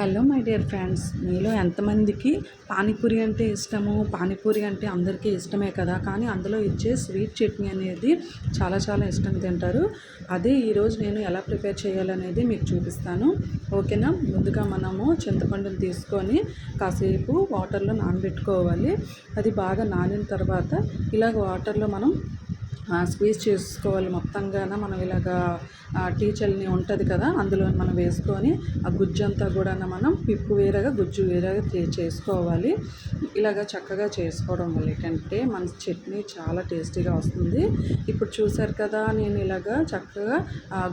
Hello my dear friends, మీలో ఎంతమందికి పానీపూరి అంటే ఇష్టము? పానీపూరి అంటే అందరికీ ఇష్టమే కదా, కానీ అందులో ఇచ్చే స్వీట్ చట్నీ అనేది చాలా చాలా ఇష్టంగా తింటారు. అదే ఈరోజు నేను ఎలా ప్రిపేర్ చేయాలనేది మీకు చూపిస్తాను. ఓకేనా? ముందుగా మనము చింతపండుని తీసుకొని కాసేపు వాటర్లో నానబెట్టుకోవాలి. అది బాగా నానిన తర్వాత ఇలాగ వాటర్లో మనం స్క్వీజ్ చేసుకోవాలి. మొత్తంగా మనం ఇలాగా టీ చల్ని ఉంటుంది కదా, అందులో మనం వేసుకొని ఆ గుజ్జు అంతా కూడా మనం పిప్పు వేరేగా గుజ్జు వేరేగా చేసుకోవాలి. ఇలాగ చక్కగా చేసుకోవడం వల్ల ఏంటంటే మన చట్నీ చాలా టేస్టీగా వస్తుంది. ఇప్పుడు చూసారు కదా, నేను ఇలాగ చక్కగా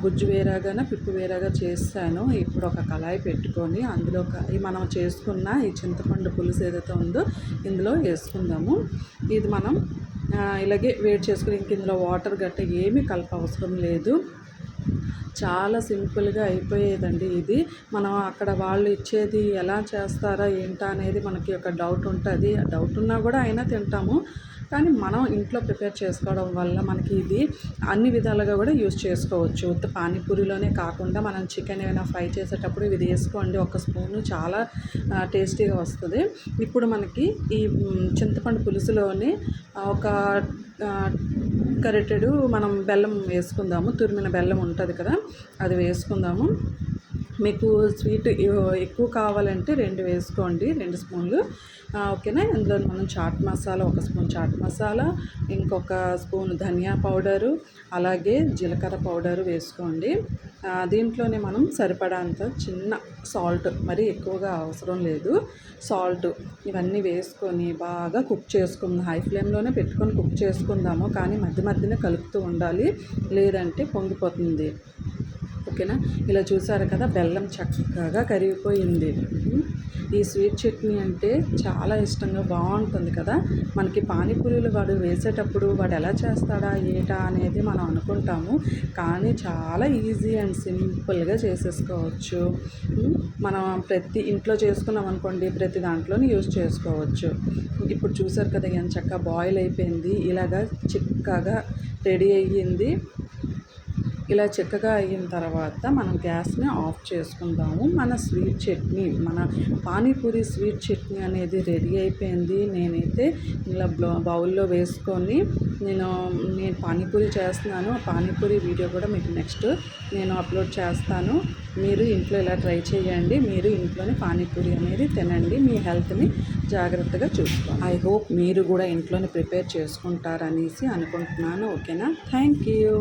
గుజ్జు వేరేగానే పిప్పు వేరేగా చేశాను. ఇప్పుడు ఒక కళాయి పెట్టుకొని అందులో మనం చేసుకున్న ఈ చింతపండు పులుసు ఏదైతే ఉందో ఇందులో వేసుకుందాము. ఇది మనం ఇలాగే వేడి చేసుకుని ఇంక ఇందులో వాటర్ గట్ట ఏమీ కలప అవసరం లేదు. చాలా సింపుల్గా అయిపోయేదండి ఇది. మనం అక్కడ వాళ్ళు ఇచ్చేది ఎలా చేస్తారా ఏంటా అనేది మనకి ఒక డౌట్ ఉంటుంది. ఆ డౌట్ ఉన్నా కూడా అయినా తింటాము. కానీ మనం ఇంట్లో ప్రిపేర్ చేసుకోవడం వల్ల మనకి ఇది అన్ని విధాలుగా కూడా యూజ్ చేసుకోవచ్చు. ఉత్త పానీపూరిలోనే కాకుండా మనం చికెన్ ఏమైనా ఫ్రై చేసేటప్పుడు ఇది వేసుకోండి, ఒక స్పూను చాలా టేస్టీగా వస్తుంది. ఇప్పుడు మనకి ఈ చింతపండు పులుసులోని ఒక గరిటెడు మనం బెల్లం వేసుకుందాము. తురిమిన బెల్లం ఉంటుంది కదా, అది వేసుకుందాము. మీకు స్వీట్ ఎక్కువ కావాలంటే 2 వేసుకోండి, 2 స్పూన్లు. ఓకేనా? ఇందులో మనం చాట్ మసాలా, 1 స్పూన్ చాట్ మసాలా, ఇంకొక స్పూన్ ధనియా పౌడరు, అలాగే జీలకర్ర పౌడరు వేసుకోండి. దీంట్లోనే మనం సరిపడాంత చిన్న సాల్ట్, మరి ఎక్కువగా అవసరం లేదు సాల్ట్. ఇవన్నీ వేసుకొని బాగా కుక్ చేసుకుందాం. హై ఫ్లేమ్లోనే పెట్టుకొని కుక్ చేసుకుందాము, కానీ మధ్య మధ్యన కలుపుతూ ఉండాలి, లేదంటే పొంగిపోతుంది. ఓకేనా? ఇలా చూసారు కదా, బెల్లం చక్కగా కరిగిపోయింది. ఈ స్వీట్ చట్నీ అంటే చాలా ఇష్టంగా బాగుంటుంది కదా. మనకి పానీపూరీలు వాడు వేసేటప్పుడు వాడు ఎలా చేస్తాడా ఏటా అనేది మనం అనుకుంటాము, కానీ చాలా ఈజీ అండ్ సింపుల్గా చేసేసుకోవచ్చు. మనం ప్రతి ఇంట్లో చేసుకున్నాం అనుకోండి, ప్రతి దాంట్లోనే యూజ్ చేసుకోవచ్చు. ఇప్పుడు చూసారు కదా, ఎంత చక్కగా బాయిల్ అయిపోయింది, ఇలాగా చిక్కగా రెడీ అయ్యింది. ఇలా చిక్కగా అయిన తర్వాత మనం గ్యాస్ని ఆఫ్ చేసుకుందాము. మన స్వీట్ చట్నీ, మన పానీపూరి స్వీట్ చట్నీ అనేది రెడీ అయిపోయింది. నేనైతే ఇలా బౌల్లో వేసుకొని నేను పానీపూరి చేస్తున్నాను. పానీపూరి వీడియో కూడా మీకు నెక్స్ట్ నేను అప్లోడ్ చేస్తాను. మీరు ఇంట్లో ఇలా ట్రై చేయండి. మీరు ఇంట్లోనే పానీపూరి అనేది తినండి, మీ హెల్త్ని జాగ్రత్తగా చూసుకోండి. ఐ హోప్ మీరు కూడా ఇంట్లోనే ప్రిపేర్ చేసుకుంటారనేసి అనుకుంటున్నాను. ఓకేనా? Thank you.